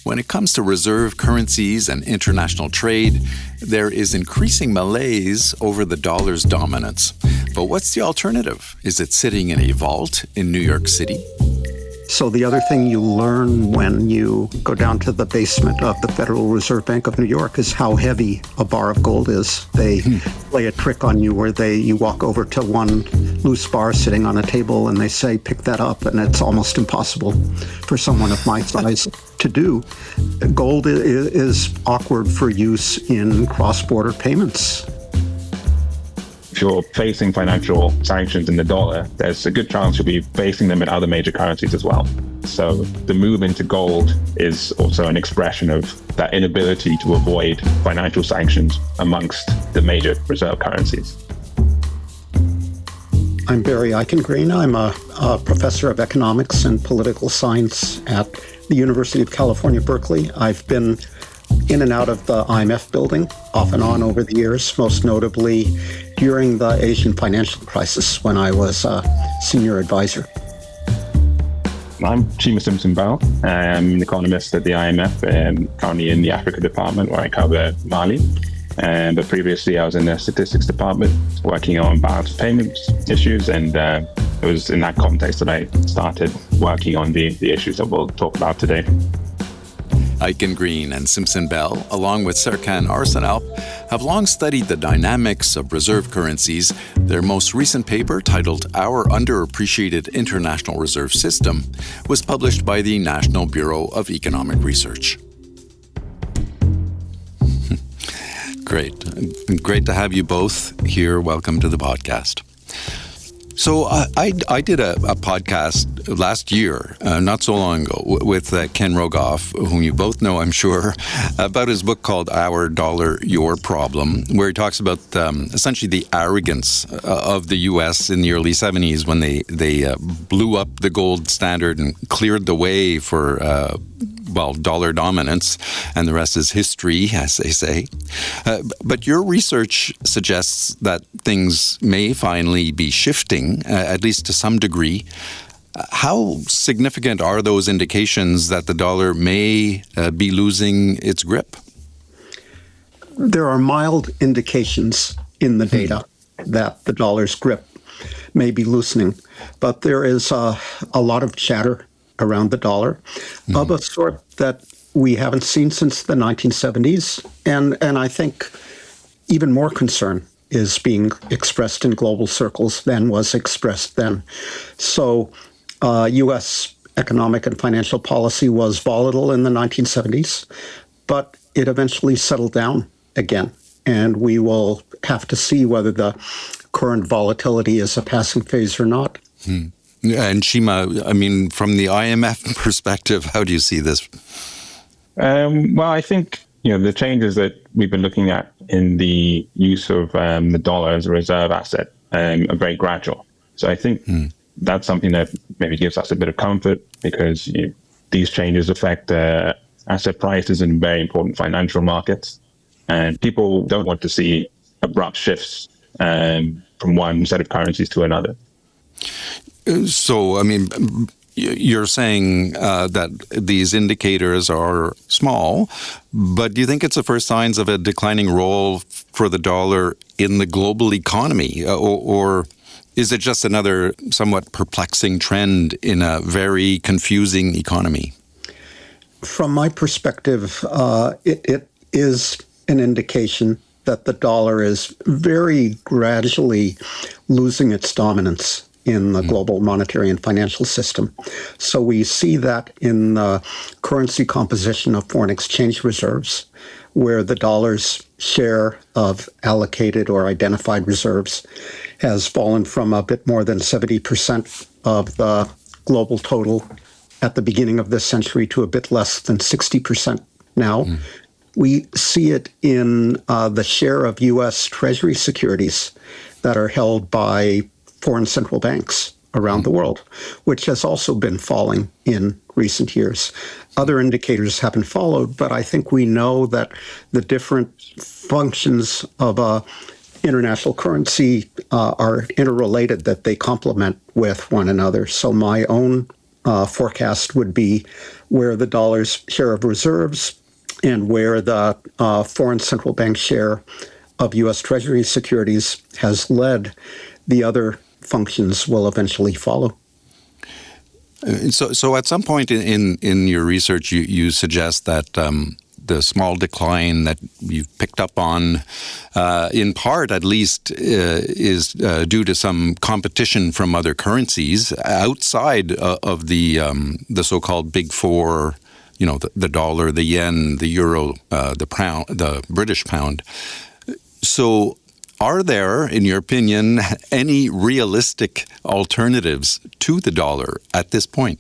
When it comes to reserve currencies and international trade, there is increasing malaise over the dollar's dominance. But what's the alternative? Is it sitting in a vault in New York City? So the other thing you learn when you go down to the basement of the Federal Reserve Bank of New York is how heavy a bar of gold is. They play a trick on you where you walk over to one loose bar sitting on a table and they say, pick that up, and it's almost impossible for someone of my size to do. Gold is awkward for use in cross-border payments. If you're facing financial sanctions in the dollar, there's a good chance you'll be facing them in other major currencies as well. So the move into gold is also an expression of that inability to avoid financial sanctions amongst the major reserve currencies. I'm Barry Eichengreen. I'm a professor of economics and political science at the University of California, Berkeley. I've been in and out of the IMF building off and on over the years, most notably during the Asian financial crisis when I was a senior advisor. I'm Chima Simpson-Bell. I'm an economist at the IMF and currently in the Africa department where I cover Mali. But previously I was in the statistics department working on balance of payments issues, and it was in that context that I started working on the issues that we'll talk about today. Eichengreen and Simpson-Bell, along with Serkan and Arslanalp, have long studied the dynamics of reserve currencies. Their most recent paper, titled Our Underappreciated International Reserve System, was published by the National Bureau of Economic Research. Great to have you both here. Welcome to the podcast. So I did a podcast last year, not so long ago, with Ken Rogoff, whom you both know, I'm sure, about his book called Our Dollar, Your Problem, where he talks about essentially the arrogance of the U.S. in the early 70s when they blew up the gold standard and cleared the way for dollar dominance, and the rest is history, as they say. But your research suggests that things may finally be shifting, at least to some degree. How significant are those indications that the dollar may be losing its grip? There are mild indications in the data that the dollar's grip may be loosening, but there is a lot of chatter around the dollar of a sort that we haven't seen since the 1970s. And I think even more concern is being expressed in global circles than was expressed then. So U.S. economic and financial policy was volatile in the 1970s, but it eventually settled down again. And we will have to see whether the current volatility is a passing phase or not. And Chima, I mean, from the IMF perspective, how do you see this? Well, I think the changes that we've been looking at in the use of the dollar as a reserve asset are very gradual. So I think that's something that maybe gives us a bit of comfort, because these changes affect asset prices in very important financial markets, and people don't want to see abrupt shifts from one set of currencies to another. So, I mean, you're saying that these indicators are small, but do you think it's the first signs of a declining role for the dollar in the global economy? Or is it just another somewhat perplexing trend in a very confusing economy? From my perspective, it is an indication that the dollar is very gradually losing its dominance in the global monetary and financial system. So we see that in the currency composition of foreign exchange reserves, where the dollar's share of allocated or identified reserves has fallen from a bit more than 70% of the global total at the beginning of this century to a bit less than 60% now. We see it in the share of U.S. Treasury securities that are held by foreign central banks around the world, which has also been falling in recent years. Other indicators haven't followed, but I think we know that the different functions of a international currency are interrelated, that they complement with one another. So my own forecast would be where the dollar's share of reserves and where the foreign central bank share of U.S. Treasury securities has led, the other functions will eventually follow. So at some point in your research, you suggest that the small decline that you've picked up on, in part at least, is due to some competition from other currencies outside of the so-called Big Four. You know, the dollar, the yen, the euro, the pound, the British pound. So, are there, in your opinion, any realistic alternatives to the dollar at this point?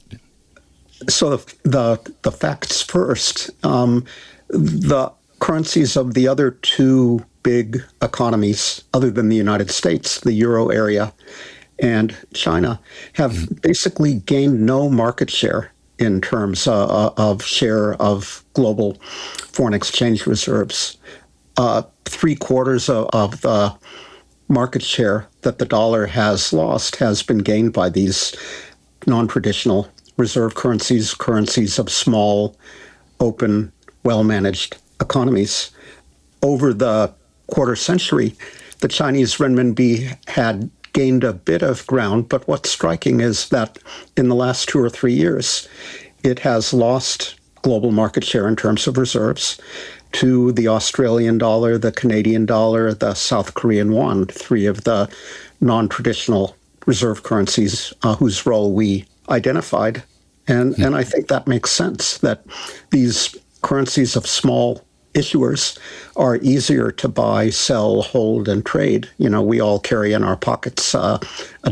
So the facts first. The currencies of the other two big economies, other than the United States, the euro area and China, have basically gained no market share in terms of share of global foreign exchange reserves. 3/4 of the market share that the dollar has lost has been gained by these non-traditional reserve currencies of small, open, well-managed economies. Over the quarter century, the Chinese renminbi had gained a bit of ground, but what's striking is that in the last 2 or 3 years, it has lost global market share in terms of reserves to the Australian dollar, the Canadian dollar, the South Korean won, 3 of the non-traditional reserve currencies whose role we identified. And I think that makes sense, that these currencies of small issuers are easier to buy, sell, hold, and trade. You know, we all carry in our pockets a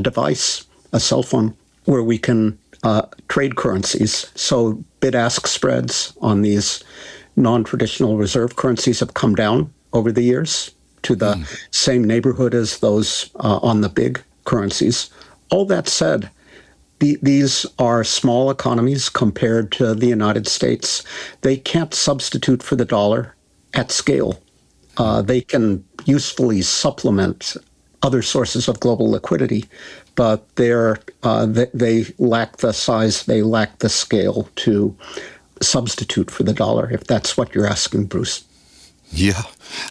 device, a cell phone, where we can trade currencies. So bid-ask spreads on these non-traditional reserve currencies have come down over the years to the same neighborhood as those on the big currencies. All that said, these are small economies compared to the United States. They can't substitute for the dollar at scale. They can usefully supplement other sources of global liquidity, but they lack the size, they lack the scale to substitute for the dollar, if that's what you're asking, Bruce. Yeah.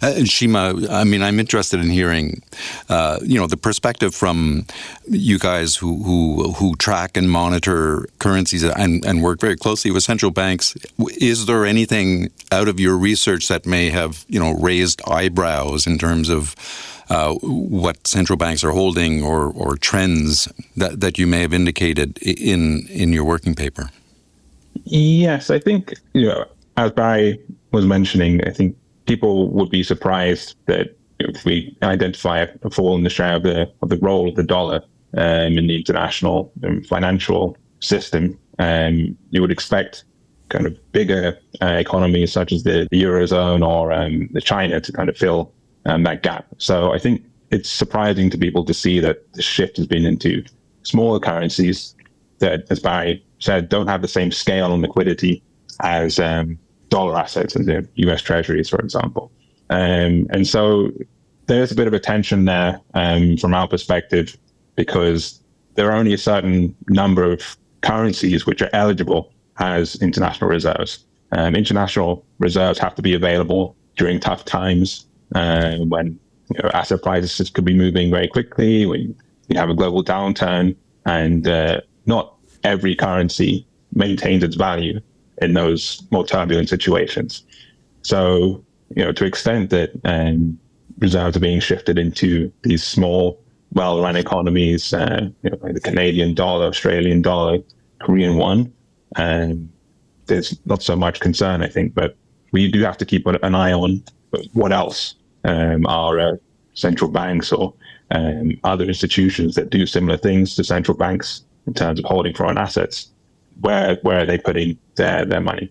And Chima, I mean, I'm interested in hearing, the perspective from you guys who track and monitor currencies and work very closely with central banks. Is there anything out of your research that may have, raised eyebrows in terms of what central banks are holding or trends that you may have indicated in your working paper? Yes, I think, as Barry was mentioning, I think people would be surprised that if we identify a fall in the share of the role of the dollar in the international financial system, you would expect kind of bigger economies such as the Eurozone or the China to kind of fill that gap. So I think it's surprising to people to see that the shift has been into smaller currencies that, as Barry said, don't have the same scale and liquidity as dollar assets and the U.S. Treasuries, for example. And so there's a bit of a tension there from our perspective, because there are only a certain number of currencies which are eligible as international reserves. International reserves have to be available during tough times when asset prices could be moving very quickly, when you have a global downturn, and not every currency maintains its value in those more turbulent situations. So, to the extent that reserves are being shifted into these small, well-run economies, like the Canadian dollar, Australian dollar, Korean won, there's not so much concern, I think, but we do have to keep an eye on what else are central banks or other institutions that do similar things to central banks in terms of holding foreign assets. Where are they putting their money?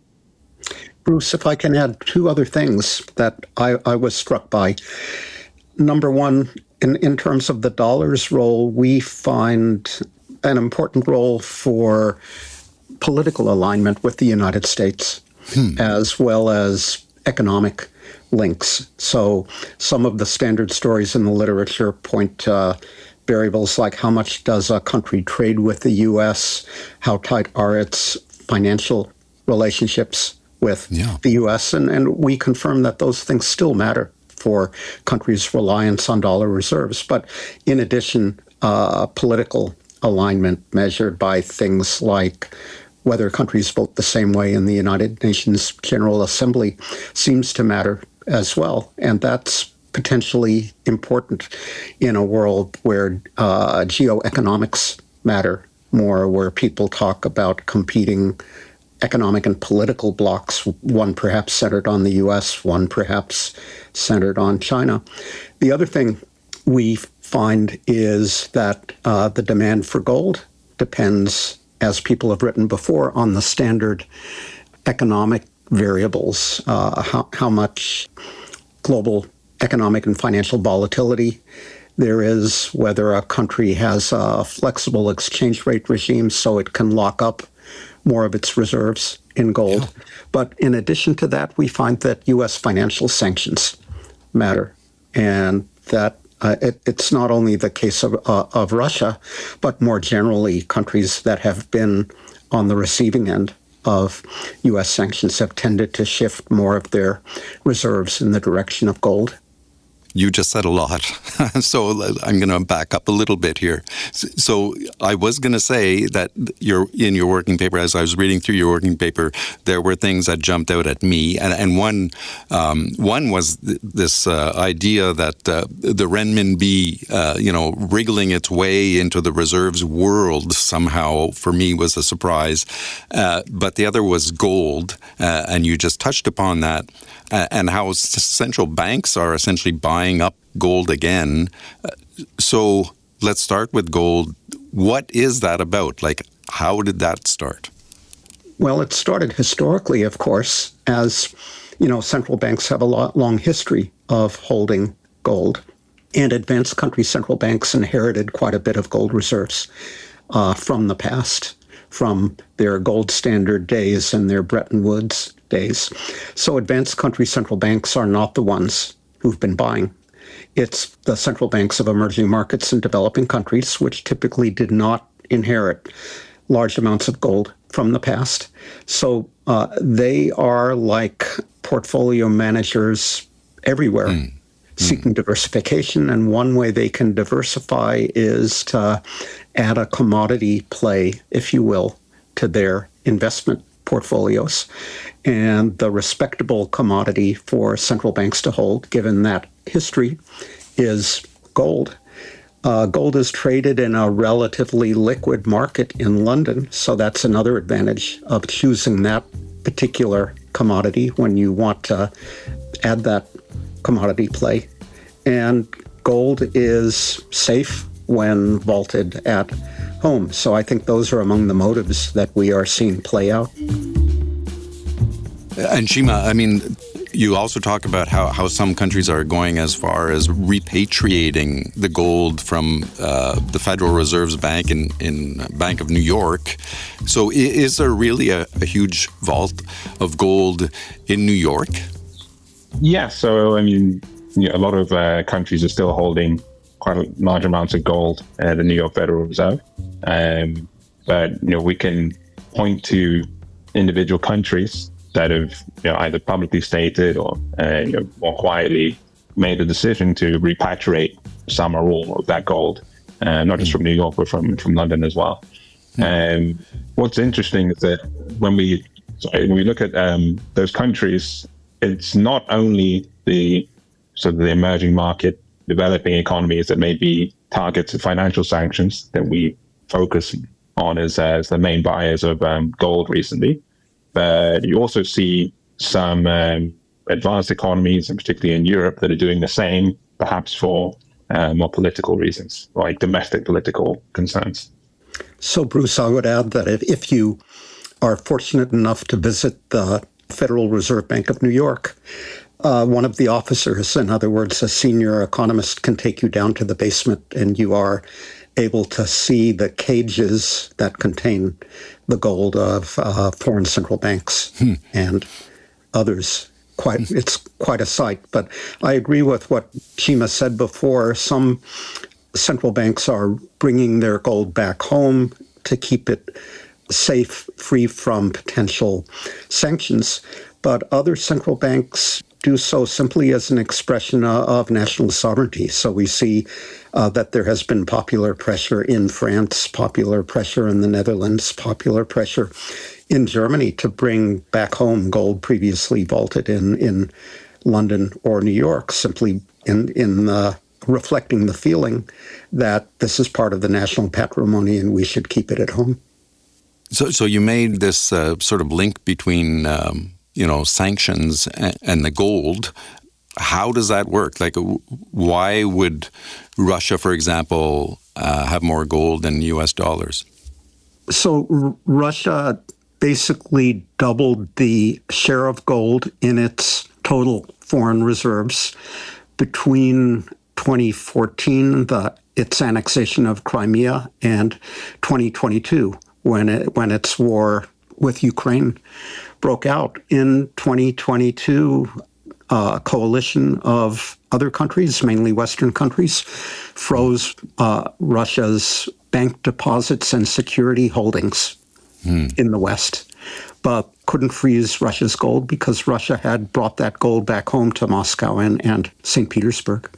Bruce, if I can add 2 other things that I was struck by. Number one, in terms of the dollar's role, we find an important role for political alignment with the United States, as well as economic links. So some of the standard stories in the literature point variables like how much does a country trade with the U.S., how tight are its financial relationships with the U.S., and we confirm that those things still matter for countries' reliance on dollar reserves. But in addition, political alignment measured by things like whether countries vote the same way in the United Nations General Assembly seems to matter as well. And that's potentially important in a world where geoeconomics matter more, where people talk about competing economic and political blocs, one perhaps centered on the U.S., one perhaps centered on China. The other thing we find is that the demand for gold depends, as people have written before, on the standard economic variables, how much global economic and financial volatility there is, whether a country has a flexible exchange rate regime so it can lock up more of its reserves in gold. Yeah. But in addition to that, we find that U.S. financial sanctions matter, and that it's not only the case of Russia, but more generally, countries that have been on the receiving end of U.S. sanctions have tended to shift more of their reserves in the direction of gold. You just said a lot. So I'm going to back up a little bit here. So I was going to say that in your working paper, as I was reading through your working paper, there were things that jumped out at me. And one was this idea that the renminbi, wriggling its way into the reserves world somehow, for me, was a surprise. But the other was gold. And you just touched upon that. And how central banks are essentially buying up gold again. So let's start with gold. What is that about? Like, how did that start? Well, it started historically, of course, as, central banks have a long history of holding gold. And advanced country central banks inherited quite a bit of gold reserves from the past, from their gold standard days and their Bretton Woods days. So advanced country central banks are not the ones who've been buying. It's the central banks of emerging markets and developing countries, which typically did not inherit large amounts of gold from the past. So they are like portfolio managers everywhere, seeking diversification. And one way they can diversify is to add a commodity play, if you will, to their investment portfolios. And the respectable commodity for central banks to hold, given that history, is gold. Gold is traded in a relatively liquid market in London, so that's another advantage of choosing that particular commodity when you want to add that commodity play. And gold is safe when vaulted at home. So I think those are among the motives that we are seeing play out. And Chima, you also talk about how some countries are going as far as repatriating the gold from the Federal Reserve Bank in Bank of New York. So is there really a huge vault of gold in New York? Yeah, so a lot of countries are still holding quite large amounts of gold at the New York Federal Reserve. But we can point to individual countries that have either publicly stated or more quietly made a decision to repatriate some or all of that gold, not just from New York, but from London as well. What's interesting is that when we look at those countries, it's not only the emerging market developing economies that may be targets of financial sanctions that we focus on as the main buyers of gold recently. But you also see some advanced economies, and particularly in Europe, that are doing the same, perhaps for more political reasons, like domestic political concerns. So, Bruce, I would add that if you are fortunate enough to visit the Federal Reserve Bank of New York, one of the officers, in other words, a senior economist, can take you down to the basement, and you are able to see the cages that contain the gold of foreign central banks and others. It's quite a sight. But I agree with what Chima said before. Some central banks are bringing their gold back home to keep it safe, free from potential sanctions. But other central banks do so simply as an expression of national sovereignty. So we see that there has been popular pressure in France, popular pressure in the Netherlands, popular pressure in Germany to bring back home gold previously vaulted in London or New York, simply in reflecting the feeling that this is part of the national patrimony and we should keep it at home. So you made this sort of link between sanctions and the gold. How does that work? Like, why would Russia, for example, have more gold than U.S. dollars? So Russia basically doubled the share of gold in its total foreign reserves between 2014, its annexation of Crimea, and 2022, when its war with Ukraine broke out. In 2022, a coalition of other countries, mainly Western countries, froze Russia's bank deposits and security holdings in the West, but couldn't freeze Russia's gold because Russia had brought that gold back home to Moscow and St. Petersburg.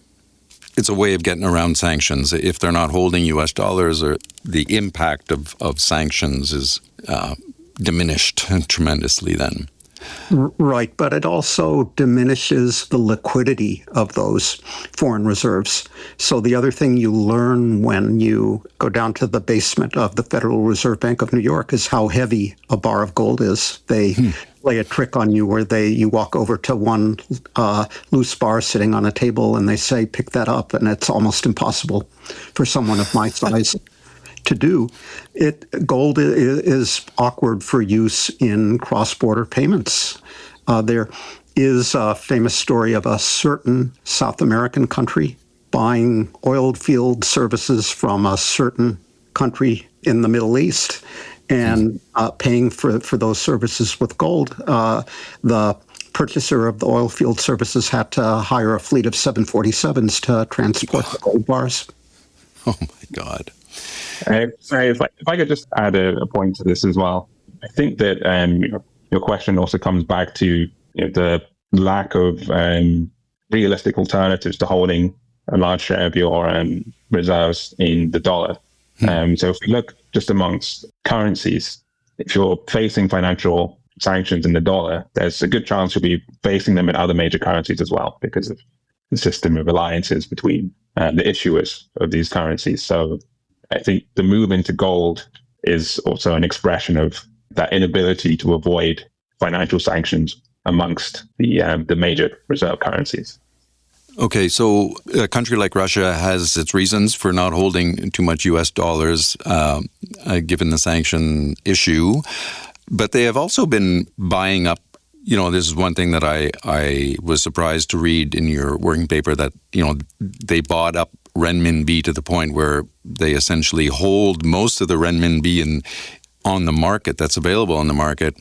It's a way of getting around sanctions. If they're not holding U.S. dollars, or the impact of sanctions is diminished tremendously then. Right, but it also diminishes the liquidity of those foreign reserves. So the other thing you learn when you go down to the basement of the Federal Reserve Bank of New York is how heavy a bar of gold is. They play a trick on you where you walk over to one loose bar sitting on a table and they say, pick that up, and it's almost impossible for someone of my size to do. Gold is awkward for use in cross-border payments. There is a famous story of a certain South American country buying oil field services from a certain country in the Middle East and paying for those services with gold. The purchaser of the oil field services had to hire a fleet of 747s to transport the gold bars. Oh, my God. If I could just add a point to this as well. I think that your question also comes back to the lack of realistic alternatives to holding a large share of your reserves in the dollar. So if we look just amongst currencies, if you're facing financial sanctions in the dollar, there's a good chance you'll be facing them in other major currencies as well because of the system of alliances between the issuers of these currencies. So I think the move into gold is also an expression of that inability to avoid financial sanctions amongst the major reserve currencies. Okay, so a country like Russia has its reasons for not holding too much U.S. dollars, given the sanction issue, but they have also been buying up. This is one thing that I was surprised to read in your working paper, that, they bought up renminbi to the point where they essentially hold most of the renminbi on the market that's available on the market.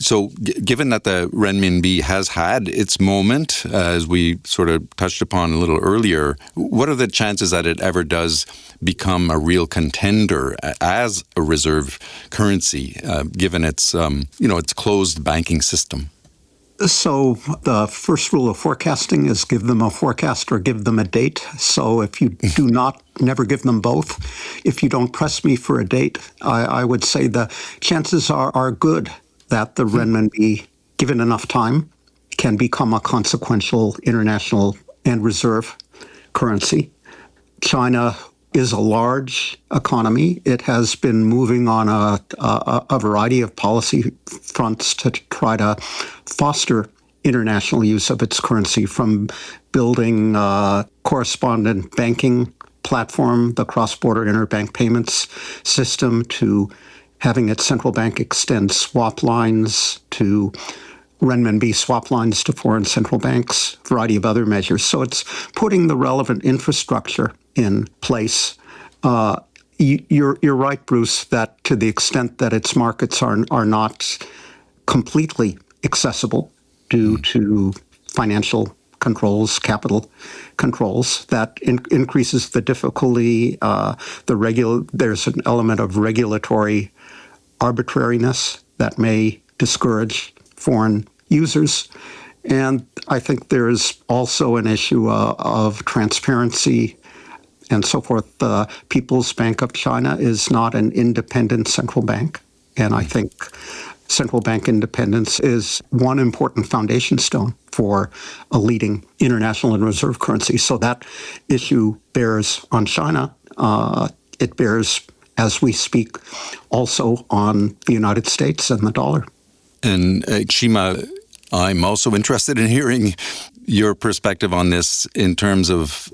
So given that the renminbi has had its moment, as we sort of touched upon a little earlier, what are the chances that it ever does become a real contender as a reserve currency, given its closed banking system? So the first rule of forecasting is give them a forecast or give them a date. So if you do not, never give them both. If you don't press me for a date, I would say the chances are good that the renminbi, given enough time, can become a consequential international and reserve currency. China is a large economy. It has been moving on a variety of policy fronts to try to foster international use of its currency, from building a correspondent banking platform, the cross-border interbank payments system, to having its central bank extend swap lines to renminbi swap lines to foreign central banks, a variety of other measures. So it's putting the relevant infrastructure in place. You're right, Bruce, that to the extent that its markets are not completely accessible due to financial capital controls, that increases the difficulty. There's an element of regulatory arbitrariness that may discourage foreign users. And I think there's also an issue of transparency and so forth. The People's Bank of China is not an independent central bank. And I think central bank independence is one important foundation stone for a leading international and reserve currency. So that issue bears on China. It bears, as we speak, also on the United States and the dollar. And Chima, I'm also interested in hearing your perspective on this in terms of,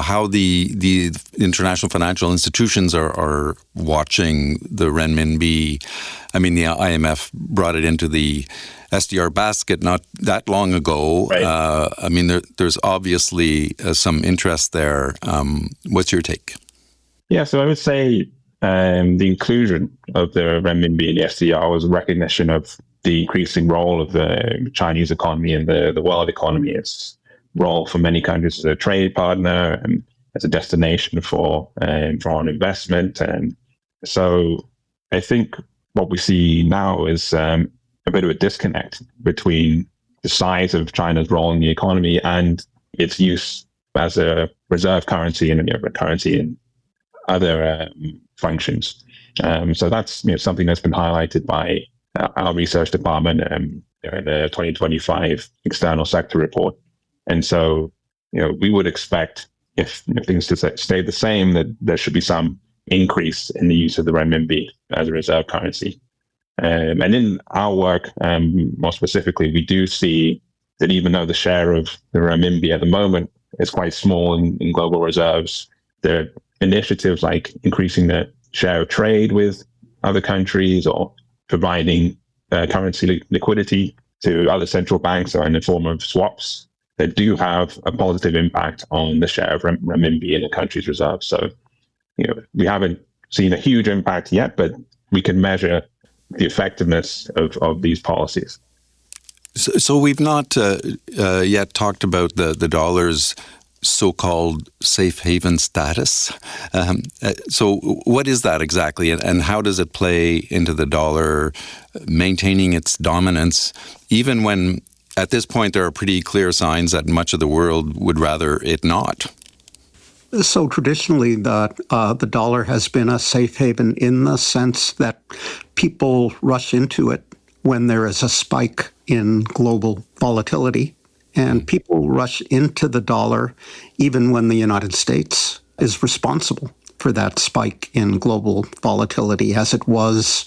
how the international financial institutions are watching the renminbi. I mean, the IMF brought it into the SDR basket not that long ago. Right. There's obviously some interest there. What's your take? Yeah, so I would say the inclusion of the renminbi in the SDR was a recognition of the increasing role of the Chinese economy and the world economy, its role for many countries as a trade partner and as a destination for foreign investment. And so I think what we see now is a bit of a disconnect between the size of China's role in the economy and its use as a reserve currency and a currency in other functions. So that's something that's been highlighted by our research department in the 2025 external sector report. And so, we would expect if things stay the same, that there should be some increase in the use of the renminbi as a reserve currency. And in our work, more specifically, we do see that even though the share of the renminbi at the moment is quite small in global reserves, there are initiatives like increasing the share of trade with other countries or providing currency liquidity to other central banks or in the form of swaps that do have a positive impact on the share of renminbi in a country's reserves. So, we haven't seen a huge impact yet, but we can measure the effectiveness of these policies. So we've not yet talked about the dollar's so-called safe haven status. So what is that exactly, and how does it play into the dollar maintaining its dominance, even when at this point there are pretty clear signs that much of the world would rather it not? So traditionally, the dollar has been a safe haven in the sense that people rush into it when there is a spike in global volatility. And people rush into the dollar even when the United States is responsible for that spike in global volatility, as it was,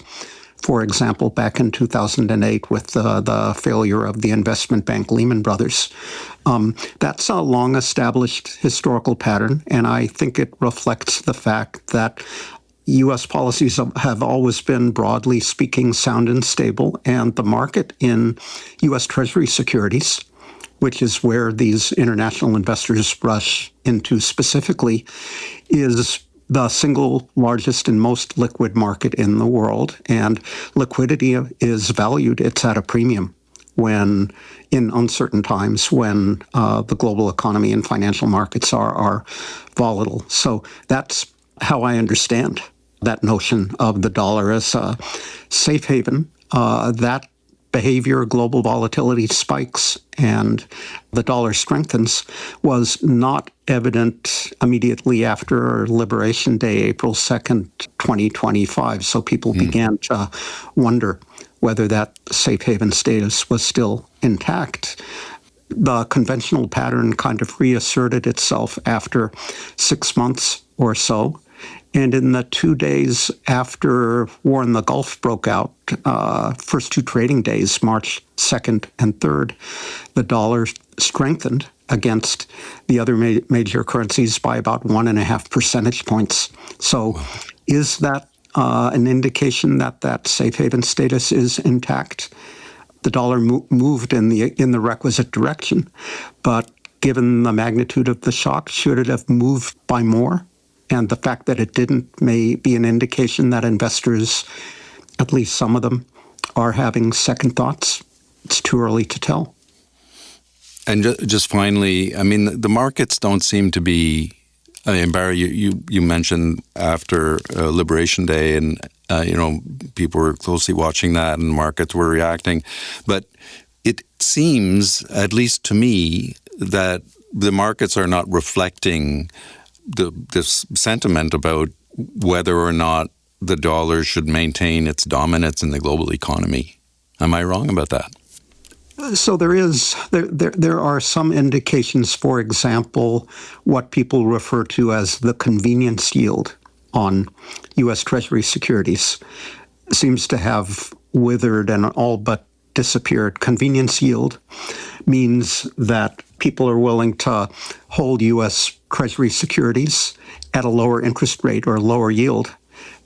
for example, back in 2008 with the failure of the investment bank Lehman Brothers. That's a long-established historical pattern, and I think it reflects the fact that U.S. policies have always been, broadly speaking, sound and stable, and the market in U.S. Treasury securities, which is where these international investors rush into specifically, is the single largest and most liquid market in the world. And liquidity is valued. It's at a premium when in uncertain times when the global economy and financial markets are volatile. So that's how I understand that notion of the dollar as a safe haven. That behavior, global volatility spikes, and the dollar strengthens was not evident immediately after Liberation Day, April 2nd, 2025. So people began to wonder whether that safe haven status was still intact. The conventional pattern kind of reasserted itself after 6 months or so. And in the 2 days after war in the Gulf broke out, first two trading days, March 2nd and 3rd, the dollar strengthened against the other major currencies by about 1.5 percentage points. So is that an indication that that safe haven status is intact? The dollar moved in the requisite direction, but given the magnitude of the shock, should it have moved by more? And the fact that it didn't may be an indication that investors, at least some of them, are having second thoughts. It's too early to tell. And just finally, I mean, the markets don't seem to be. I mean, Barry, you mentioned after Liberation Day, and people were closely watching that, and markets were reacting. But it seems, at least to me, that the markets are not reflecting this sentiment about whether or not the dollar should maintain its dominance in the global economy. Am I wrong about that? So there are some indications, for example, what people refer to as the convenience yield on U.S. Treasury securities seems to have withered and all but disappeared. Convenience yield means that people are willing to hold U.S. Treasury securities at a lower interest rate or lower yield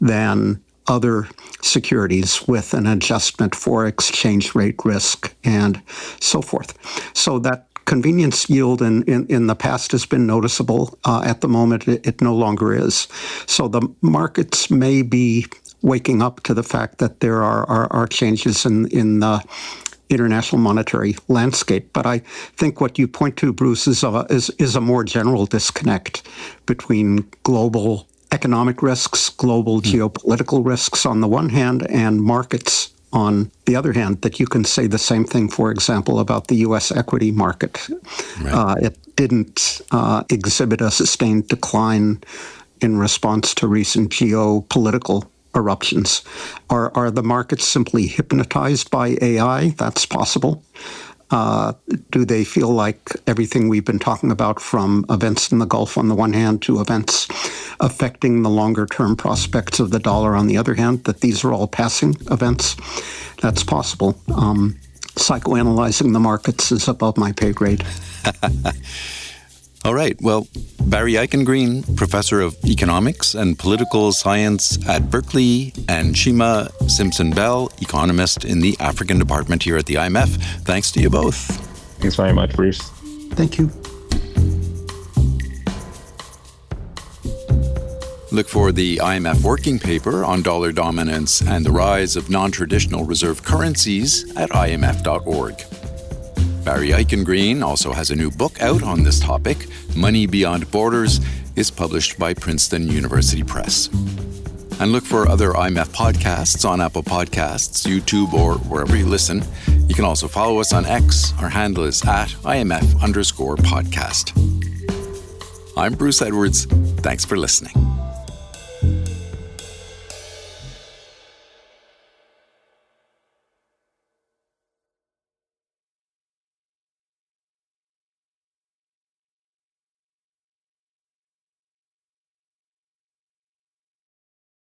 than other securities with an adjustment for exchange rate risk and so forth. So that convenience yield in the past has been noticeable. At the moment, it no longer is. So the markets may be waking up to the fact that there are changes in the international monetary landscape. But I think what you point to, Bruce, is a more general disconnect between global economic risks, global geopolitical risks on the one hand, and markets on the other hand, that you can say the same thing, for example, about the U.S. equity market. Right. It didn't exhibit a sustained decline in response to recent geopolitical eruptions. Are the markets simply hypnotized by AI? That's possible. Do they feel like everything we've been talking about, from events in the Gulf on the one hand to events affecting the longer-term prospects of the dollar on the other hand, that these are all passing events? That's possible. Psychoanalyzing the markets is above my pay grade. All right. Well, Barry Eichengreen, professor of economics and political science at Berkeley, and Chima Simpson-Bell, economist in the African department here at the IMF. Thanks to you both. Thanks very much, Bruce. Thank you. Look for the IMF working paper on dollar dominance and the rise of non-traditional reserve currencies at imf.org. Barry Eichengreen also has a new book out on this topic. Money Beyond Borders is published by Princeton University Press. And look for other IMF podcasts on Apple Podcasts, YouTube, or wherever you listen. You can also follow us on X. Our handle is @IMF_podcast. I'm Bruce Edwards. Thanks for listening.